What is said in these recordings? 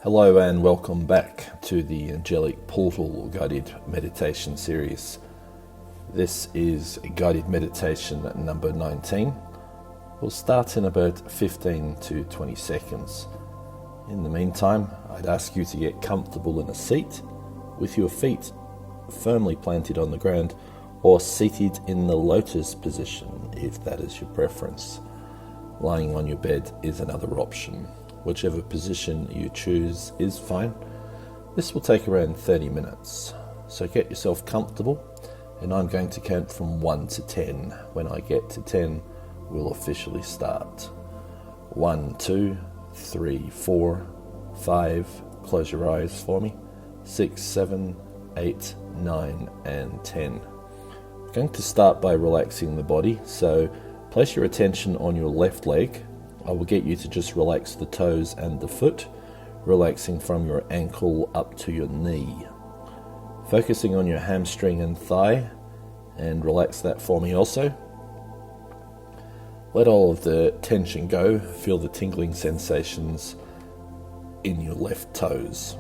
Hello and welcome back to the Angelic Portal Guided Meditation series. This is guided meditation number 19. We'll start in about 15 to 20 seconds. In the meantime, I'd ask you to get comfortable in a seat with your feet firmly planted on the ground or seated in the lotus position if that is your preference. Lying on your bed is another option. Whichever position you choose is fine. This will take around 30 minutes. So get yourself comfortable, and I'm going to count from 1 to 10. When I get to 10, we'll officially start. 1, 2, 3, 4, 5, close your eyes for me. 6, 7, 8, 9, and 10. I'm going to start by relaxing the body, so place your attention on your left leg. I will get you to just relax the toes and the foot, relaxing from your ankle up to your knee. Focusing on your hamstring and thigh, and relax that for me also. Let all of the tension go, feel the tingling sensations in your left toes.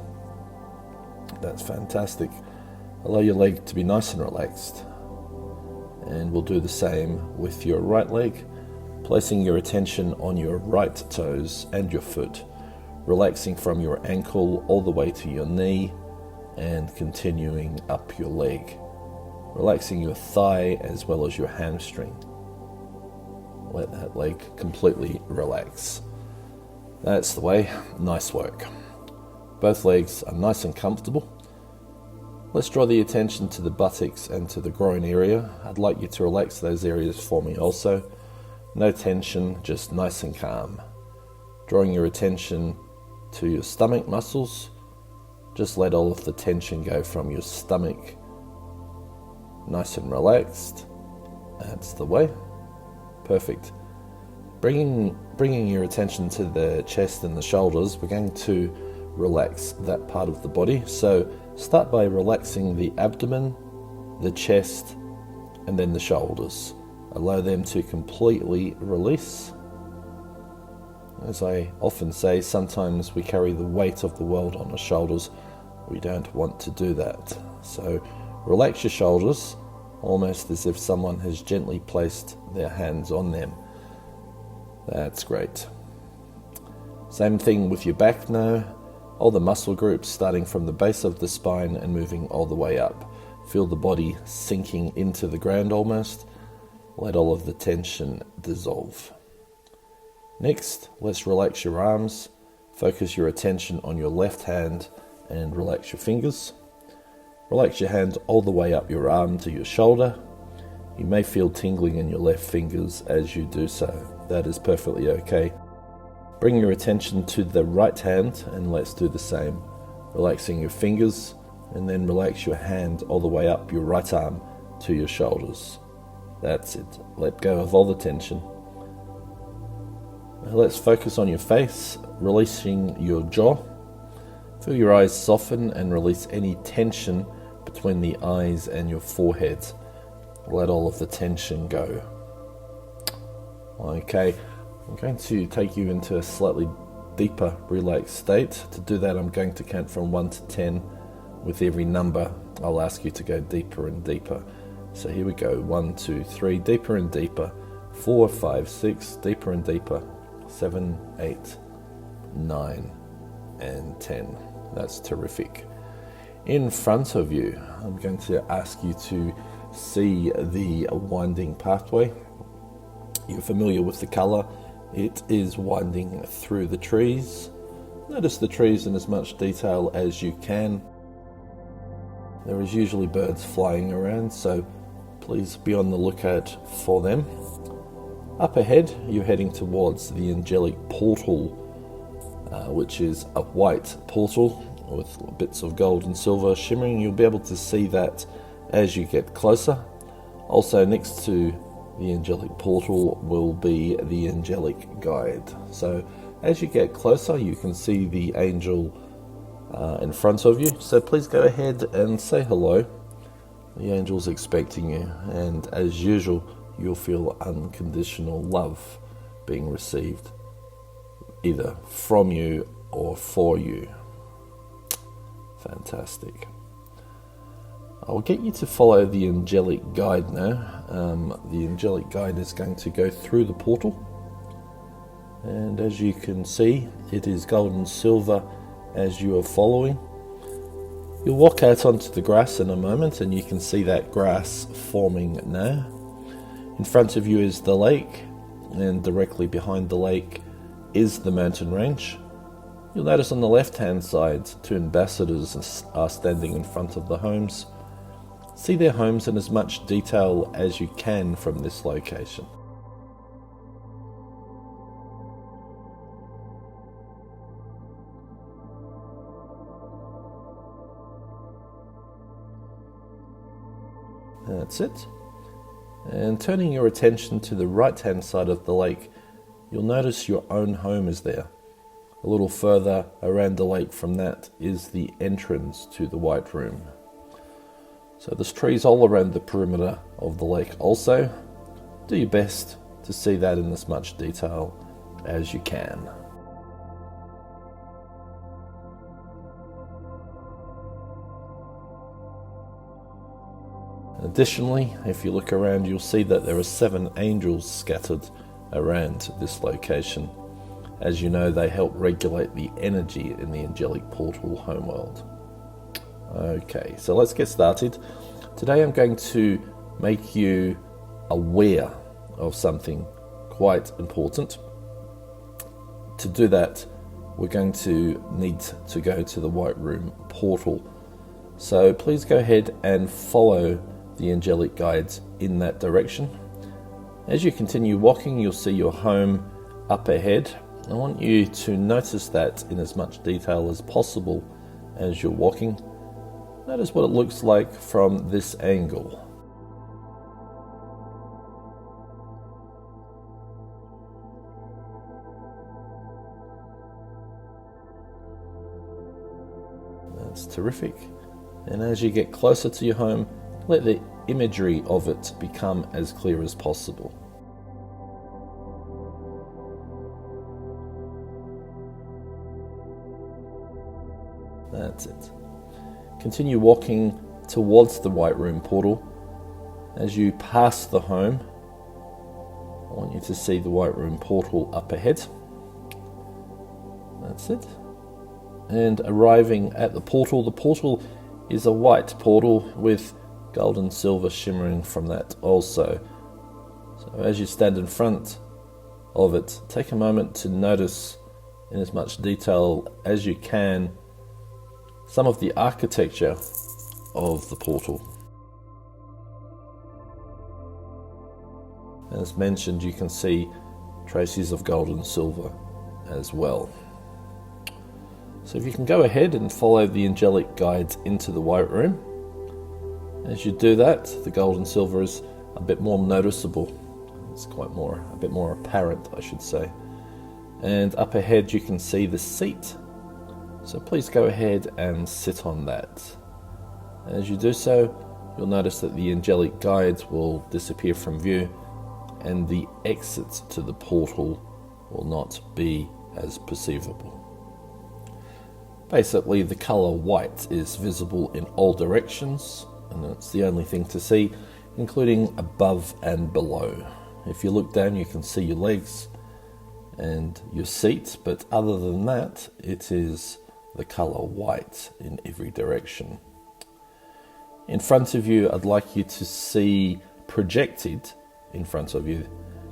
That's fantastic. Allow your leg to be nice and relaxed. And we'll do the same with your right leg. Placing your attention on your right toes and your foot, relaxing from your ankle all the way to your knee and continuing up your leg. Relaxing your thigh as well as your hamstring. Let that leg completely relax. That's the way. Nice work. Both legs are nice and comfortable. Let's draw the attention to the buttocks and to the groin area. I'd like you to relax those areas for me also. No tension, just nice and calm. Drawing your attention to your stomach muscles. Just let all of the tension go from your stomach. Nice and relaxed. That's the way. Perfect. Bringing your attention to the chest and the shoulders, we're going to relax that part of the body. So start by relaxing the abdomen, the chest, and then the shoulders. Allow them to completely release. As I often say, sometimes we carry the weight of the world on our shoulders. We don't want to do that. So relax your shoulders, almost as if someone has gently placed their hands on them. That's great. Same thing with your back now. All the muscle groups starting from the base of the spine and moving all the way up. Feel the body sinking into the ground almost. Let all of the tension dissolve. Next, let's relax your arms. Focus your attention on your left hand and relax your fingers. Relax your hand all the way up your arm to your shoulder. You may feel tingling in your left fingers as you do so. That is perfectly okay. Bring your attention to the right hand and let's do the same. Relaxing your fingers and then relax your hand all the way up your right arm to your shoulders. That's it. Let go of all the tension. Now let's focus on your face, releasing your jaw. Feel your eyes soften and release any tension between the eyes and your forehead. Let all of the tension go. Okay, I'm going to take you into a slightly deeper relaxed state. To do that, I'm going to count from 1 to 10. With every number, I'll ask you to go deeper and deeper. So here we go, 1, 2, 3, deeper and deeper, 4, 5, 6, deeper and deeper, 7, 8, 9, and 10. That's terrific. In front of you, I'm going to ask you to see the winding pathway. You're familiar with the colour. It is winding through the trees. Notice the trees in as much detail as you can. There is usually birds flying around, so please be on the lookout for them. Up ahead, you're heading towards the Angelic Portal, which is a white portal with bits of gold and silver shimmering. You'll be able to see that as you get closer. Also next to the Angelic Portal will be the Angelic Guide. So as you get closer, you can see the angel in front of you. So please go ahead and say hello. The angel's expecting you, and as usual, you'll feel unconditional love being received, either from you or for you. Fantastic. I'll get you to follow the angelic guide now. The angelic guide is going to go through the portal, and as you can see, it is gold and silver as you are following. You'll walk out onto the grass in a moment, and you can see that grass forming now. In front of you is the lake, and directly behind the lake is the mountain range. You'll notice on the left hand side, two ambassadors are standing in front of the homes. See their homes in as much detail as you can from this location. That's it. And turning your attention to the right hand side of the lake, you'll notice your own home is there. A little further around the lake from that is the entrance to the White Room. So there's trees all around the perimeter of the lake also. Do your best to see that in as much detail as you can. Additionally, if you look around, you'll see that there are 7 angels scattered around this location. As you know, they help regulate the energy in the angelic portal homeworld. Okay, so let's get started. Today I'm going to make you aware of something quite important. To do that, we're going to need to go to the White Room portal. So please go ahead and follow the angelic guides in that direction. As you continue walking, you'll see your home up ahead. I want you to notice that in as much detail as possible as you're walking. Notice what it looks like from this angle. That's terrific. And as you get closer to your home, let the imagery of it become as clear as possible. That's it. Continue walking towards the White Room portal. As you pass the home, I want you to see the White Room portal up ahead. That's it. And arriving at the portal is a white portal with gold and silver shimmering from that also. So as you stand in front of it, take a moment to notice in as much detail as you can some of the architecture of the portal. As mentioned, you can see traces of gold and silver as well. So if you can go ahead and follow the angelic guides into the White Room. As you do that, the gold and silver is a bit more noticeable. It's a bit more apparent, I should say. And up ahead you can see the seat. So please go ahead and sit on that. As you do so, you'll notice that the angelic guides will disappear from view and the exit to the portal will not be as perceivable. Basically, the color white is visible in all directions, and it's the only thing to see, including above and below. If you look down, you can see your legs and your seat, but other than that, it is the color white in every direction. In front of you, I'd like you to see projected in front of you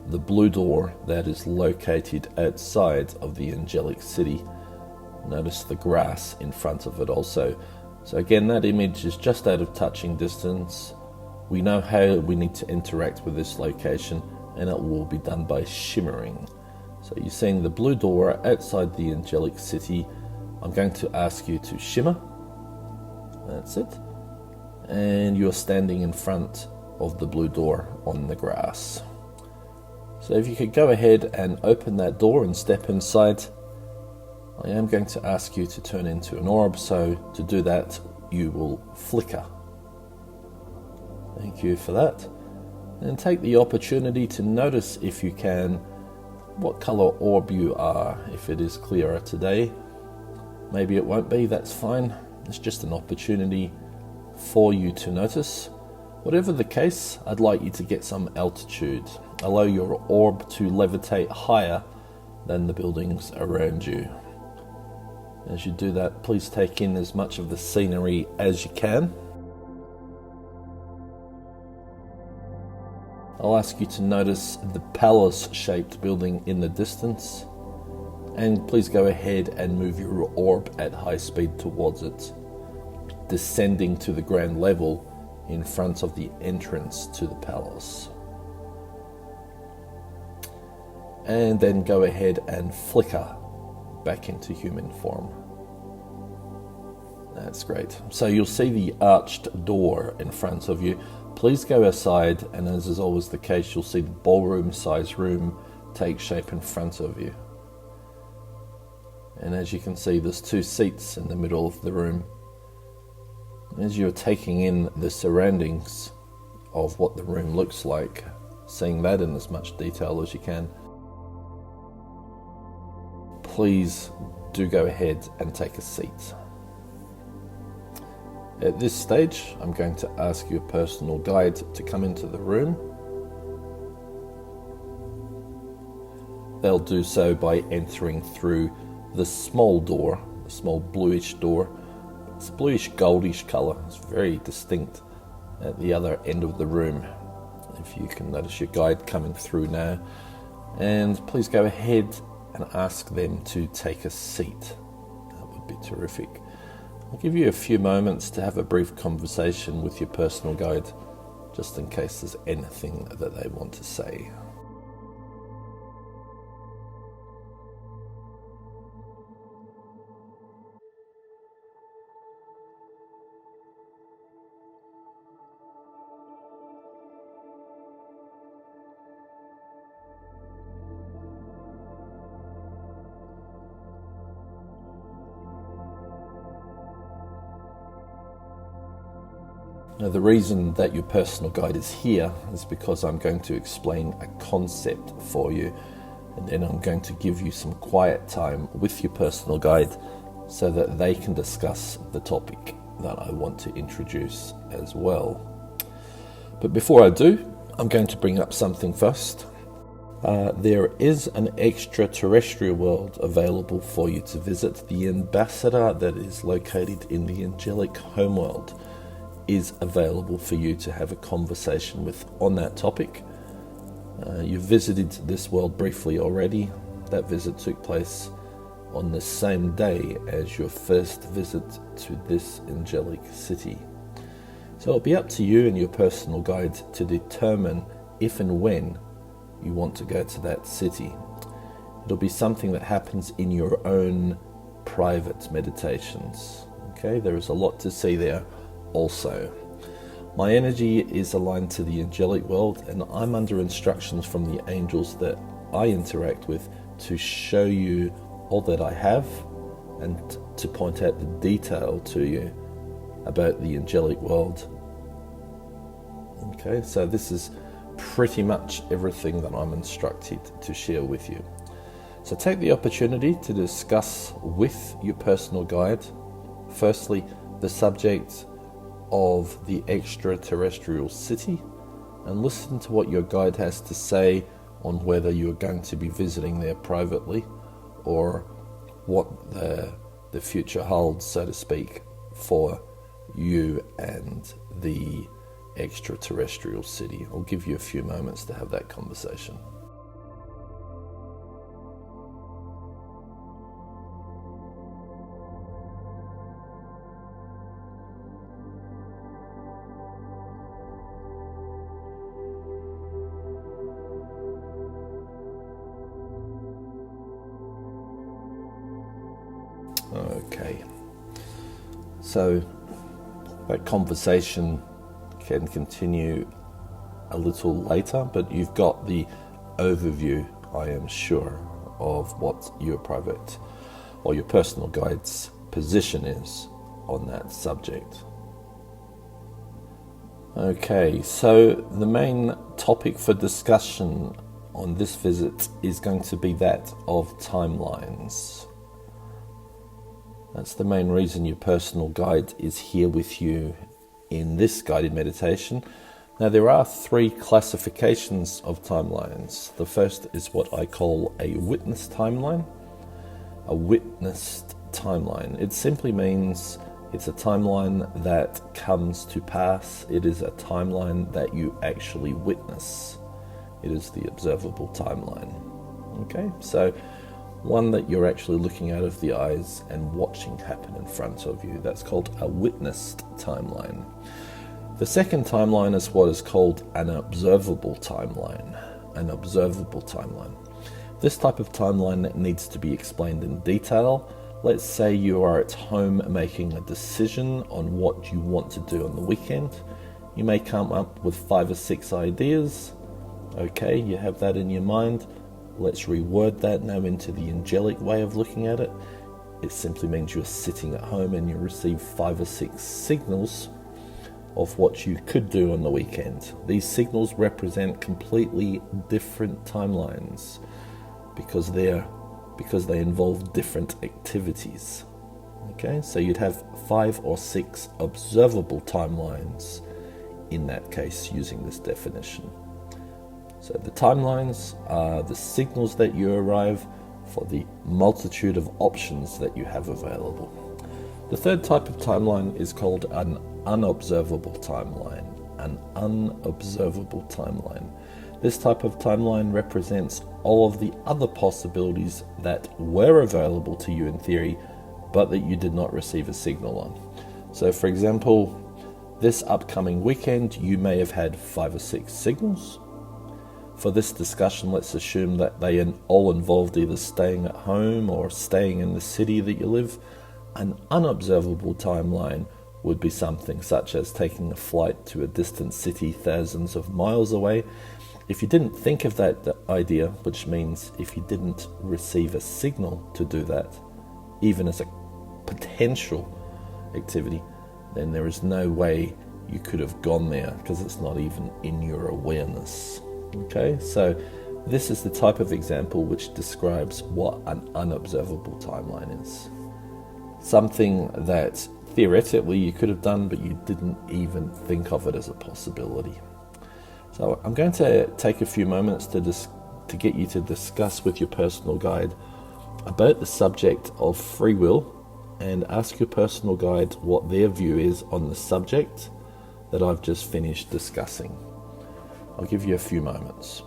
the blue door that is located outside of the angelic city. Notice the grass in front of it also. So again, that image is just out of touching distance. We know how we need to interact with this location, and it will be done by shimmering. So you're seeing the blue door outside the angelic city. I'm going to ask you to shimmer. That's it. And you're standing in front of the blue door on the grass. So if you could go ahead and open that door and step inside, I am going to ask you to turn into an orb. So to do that, you will flicker. Thank you for that. And take the opportunity to notice, if you can, what color orb you are. If it is clearer today, maybe it won't be, that's fine. It's just an opportunity for you to notice. Whatever the case, I'd like you to get some altitude. Allow your orb to levitate higher than the buildings around you. As you do that, please take in as much of the scenery as you can. I'll ask you to notice the palace-shaped building in the distance, and please go ahead and move your orb at high speed towards it, descending to the ground level in front of the entrance to the palace. And then go ahead and flicker back into human form. That's great. So you'll see the arched door in front of you. Please go aside, and as is always the case, you'll see the ballroom-sized room take shape in front of you. And as you can see, there's 2 seats in the middle of the room. As you're taking in the surroundings of what the room looks like, seeing that in as much detail as you can, please do go ahead and take a seat. At this stage, I'm going to ask your personal guide to come into the room. They'll do so by entering through the small door, the small bluish door. It's bluish goldish colour. It's very distinct at the other end of the room. If you can notice your guide coming through now. And please go ahead and ask them to take a seat. That would be terrific. I'll give you a few moments to have a brief conversation with your personal guide, just in case there's anything that they want to say. Now, the reason that your personal guide is here is because I'm going to explain a concept for you, and then I'm going to give you some quiet time with your personal guide so that they can discuss the topic that I want to introduce as well. But before I do, I'm going to bring up something first. There is an extraterrestrial world available for you to visit. The ambassador that is located in the angelic homeworld is available for you to have a conversation with on that topic. You've visited this world briefly already. That visit took place on the same day as your first visit to this angelic city. So it'll be up to you and your personal guide to determine if and when you want to go to that city. It'll be something that happens in your own private meditations. Okay, there is a lot to see there. Also, my energy is aligned to the angelic world, and I'm under instructions from the angels that I interact with to show you all that I have and to point out the detail to you about the angelic world. Okay, so this is pretty much everything that I'm instructed to share with you. So take the opportunity to discuss with your personal guide, firstly, the subject of the extraterrestrial city, and listen to what your guide has to say on whether you're going to be visiting there privately or what the future holds, so to speak, for you and the extraterrestrial city. I'll give you a few moments to have that conversation. Okay, so that conversation can continue a little later, but you've got the overview, I am sure, of what your private or your personal guide's position is on that subject. Okay, so the main topic for discussion on this visit is going to be that of timelines. That's the main reason your personal guide is here with you in this guided meditation. Now, there are 3 classifications of timelines. The first is what I call a witnessed timeline. A witnessed timeline. It simply means it's a timeline that comes to pass. It is a timeline that you actually witness. It is the observable timeline. Okay, so one that you're actually looking out of the eyes and watching happen in front of you. That's called a witnessed timeline. The second timeline is what is called an observable timeline. An observable timeline. This type of timeline needs to be explained in detail. Let's say you are at home making a decision on what you want to do on the weekend. You may come up with 5 or 6 ideas. Okay, you have that in your mind. Let's reword that now into the angelic way of looking at it. It simply means you're sitting at home and you receive 5 or 6 signals of what you could do on the weekend. These signals represent completely different timelines because they involve different activities. Okay, so you'd have 5 or 6 observable timelines in that case using this definition. So the timelines are the signals that you arrive for the multitude of options that you have available. The third type of timeline is called an unobservable timeline. An unobservable timeline. This type of timeline represents all of the other possibilities that were available to you in theory, but that you did not receive a signal on. So for example, this upcoming weekend, you may have had 5 or 6 signals. For this discussion, let's assume that they all involved either staying at home or staying in the city that you live. An unobservable timeline would be something such as taking a flight to a distant city thousands of miles away. If you didn't think of that idea, which means if you didn't receive a signal to do that, even as a potential activity, then there is no way you could have gone there because it's not even in your awareness. Okay, so this is the type of example which describes what an unobservable timeline is. Something that theoretically you could have done, but you didn't even think of it as a possibility. So I'm going to take a few moments to get you to discuss with your personal guide about the subject of free will and ask your personal guide what their view is on the subject that I've just finished discussing. I'll give you a few moments.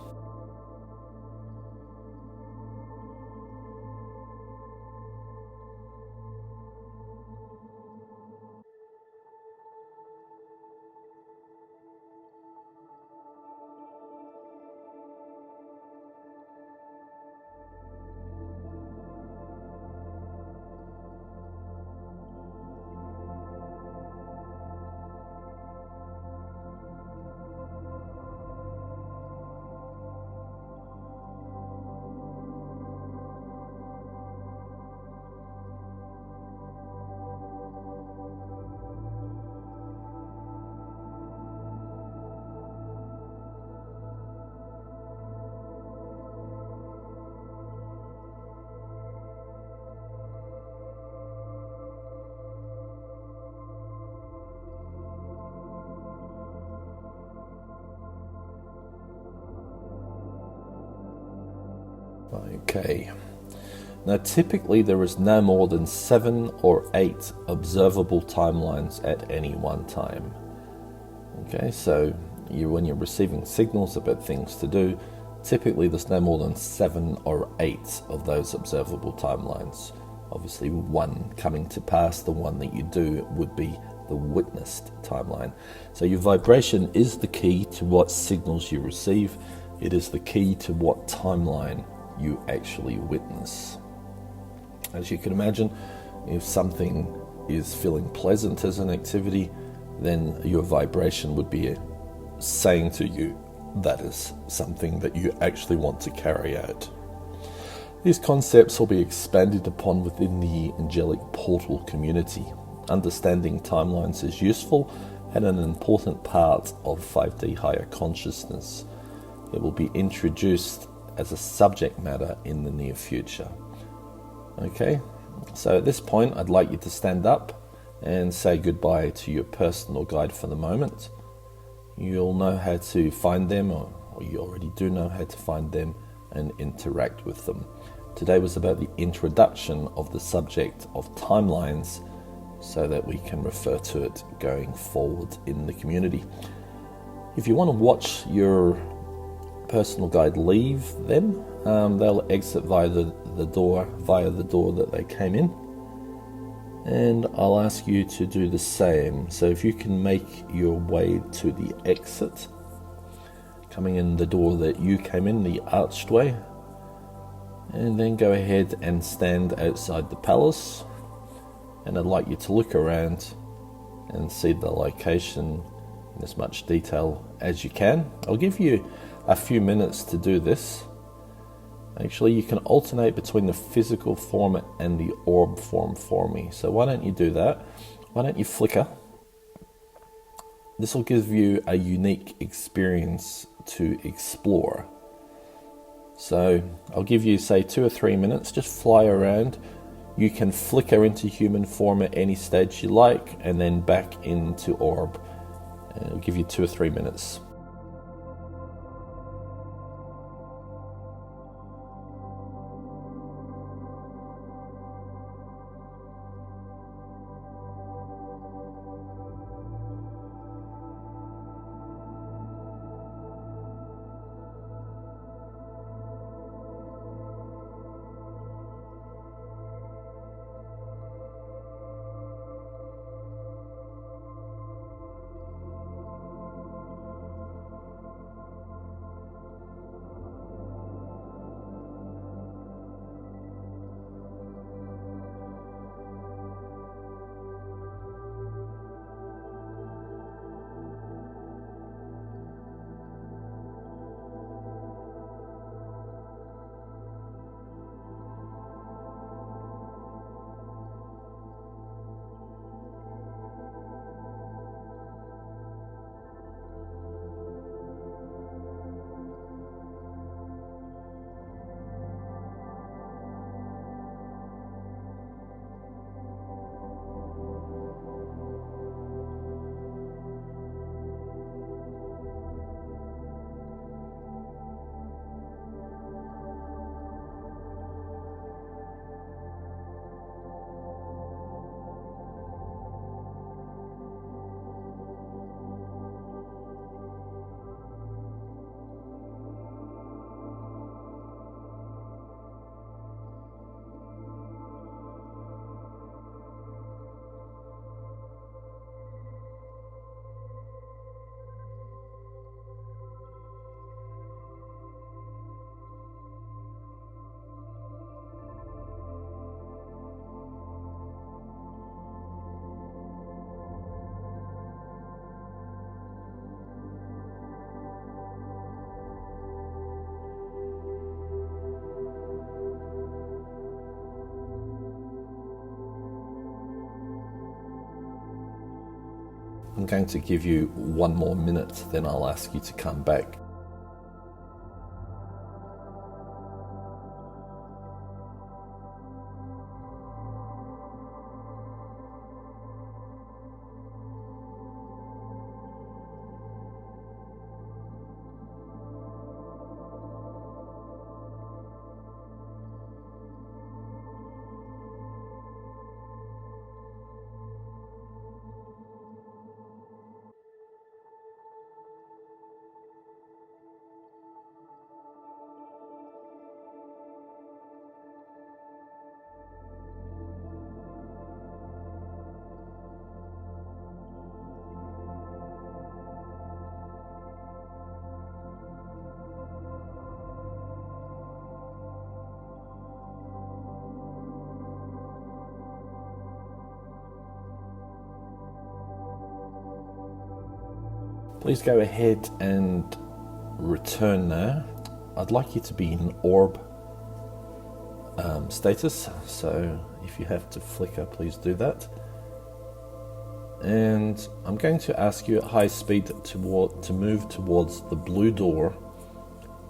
Okay. Now typically there is no more than 7 or 8 observable timelines at any one time. Okay, so when you're receiving signals about things to do, typically there's no more than 7 or 8 of those observable timelines. Obviously one coming to pass, the one that you do, would be the witnessed timeline. So your vibration is the key to what signals you receive. It is the key to what timeline you actually witness. As you can imagine, if something is feeling pleasant as an activity, then your vibration would be saying to you that is something that you actually want to carry out. These concepts will be expanded upon within the angelic portal community. Understanding timelines is useful and an important part of 5D higher consciousness. It will be introduced as a subject matter in the near future. Okay, So at this point, I'd like you to stand up and say goodbye to your personal guide for the moment. You'll know how to find them, or you already do know how to find them and interact with them. Today was about the introduction of the subject of timelines so that we can refer to it going forward in the community. If you want to watch your personal guide leave them, they'll exit via the door that they came in, and I'll ask you to do the same. So if you can make your way to the exit, coming in the door that you came in, the arched way, and then go ahead and stand outside the palace, and I'd like you to look around and see the location in as much detail as you can. I'll give you a few minutes to do this. Actually, you can alternate between the physical form and the orb form for me. So why don't you do that? Why don't you flicker? This will give you a unique experience to explore. So I'll give you, say, 2 or 3 minutes. Just fly around. You can flicker into human form at any stage you like, and then back into orb. And it'll give you 2 or 3 minutes. I'm going to give you 1 more minute, then I'll ask you to come back. Please go ahead and return now. I'd like you to be in orb status, so if you have to flicker, please do that. And I'm going to ask you at high speed to move towards the blue door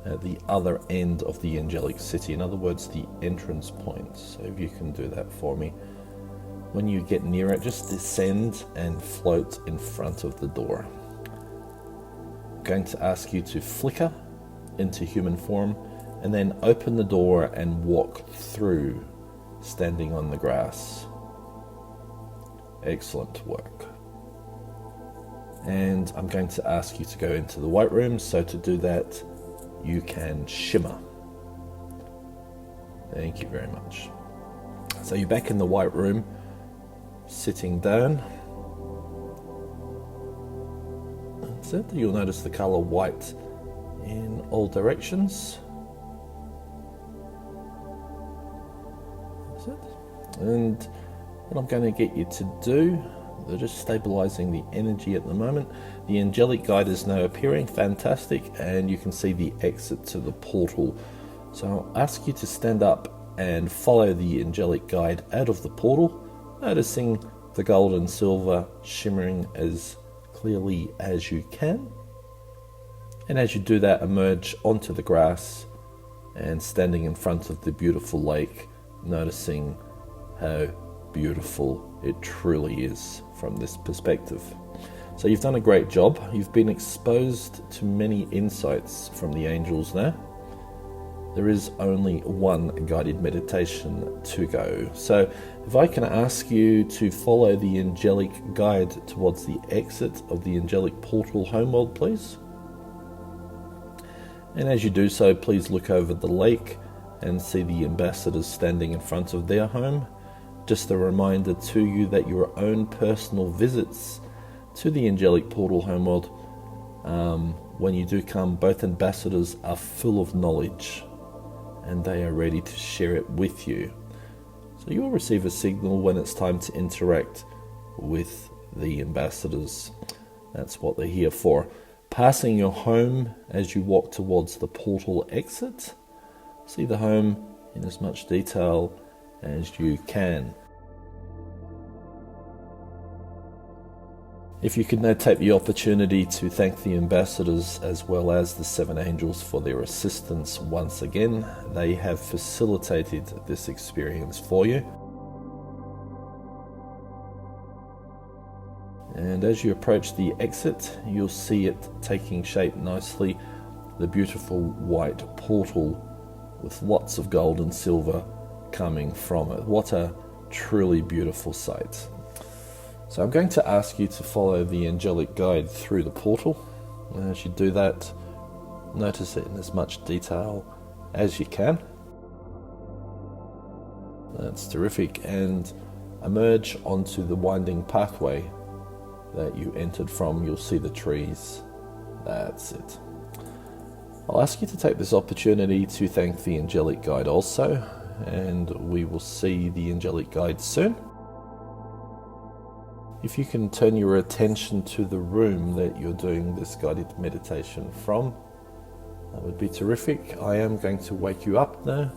at the other end of the angelic city. In other words, the entrance point. So if you can do that for me. When you get near it, just descend and float in front of the door. I'm going to ask you to flicker into human form and then open the door and walk through, standing on the grass. Excellent work. And I'm going to ask you to go into the white room. So to do that, you can shimmer. Thank you very much. So you're back in the white room, sitting down. That's it. You'll notice the color white in all directions. That's it. And what I'm going to get you to do, they're just stabilizing the energy at the moment. The angelic guide is now appearing, fantastic, and you can see the exit to the portal. So I'll ask you to stand up and follow the angelic guide out of the portal, noticing the gold and silver shimmering as clearly as you can. And as you do that, emerge onto the grass and standing in front of the beautiful lake, noticing how beautiful it truly is from this perspective. So you've done a great job. You've been exposed to many insights from the angels now. There is only one guided meditation to go. So if I can ask you to follow the angelic guide towards the exit of the angelic portal homeworld, please. And as you do so, please look over the lake and see the ambassadors standing in front of their home. Just a reminder to you that your own personal visits to the angelic portal homeworld, when you do come, both ambassadors are full of knowledge and they are ready to share it with you. So you'll receive a signal when it's time to interact with the ambassadors. That's what they're here for. Passing your home as you walk towards the portal exit, see the home in as much detail as you can. If you could now take the opportunity to thank the ambassadors as well as the 7 angels for their assistance once again. They have facilitated this experience for you. And as you approach the exit, you'll see it taking shape nicely. The beautiful white portal with lots of gold and silver coming from it. What a truly beautiful sight. So I'm going to ask you to follow the angelic guide through the portal. And as you do that, notice it in as much detail as you can. That's terrific. And emerge onto the winding pathway that you entered from. You'll see the trees. That's it. I'll ask you to take this opportunity to thank the angelic guide also, and we will see the angelic guide soon. If you can turn your attention to the room that you're doing this guided meditation from, that would be terrific. I am going to wake you up now.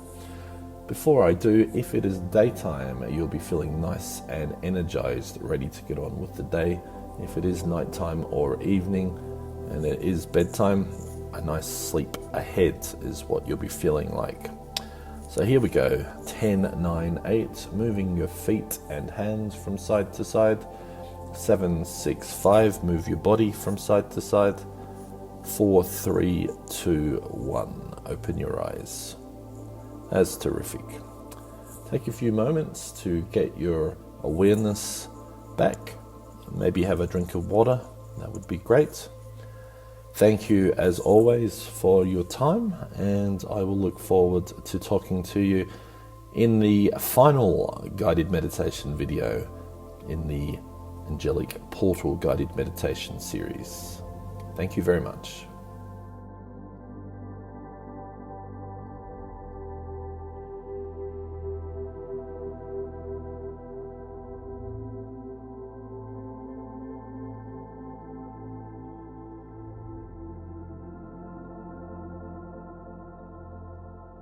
Before I do, if it is daytime, you'll be feeling nice and energized, ready to get on with the day. If it is nighttime or evening and it is bedtime, a nice sleep ahead is what you'll be feeling like. So here we go. 10, 9, 8, moving your feet and hands from side to side. 7, 6, 5, move your body from side to side. 4, 3, 2, 1, open your eyes. That's terrific. Take a few moments to get your awareness back. Maybe have a drink of water, that would be great. Thank you as always for your time, and I will look forward to talking to you in the final guided meditation video in the Angelic Portal Guided Meditation series. Thank you very much.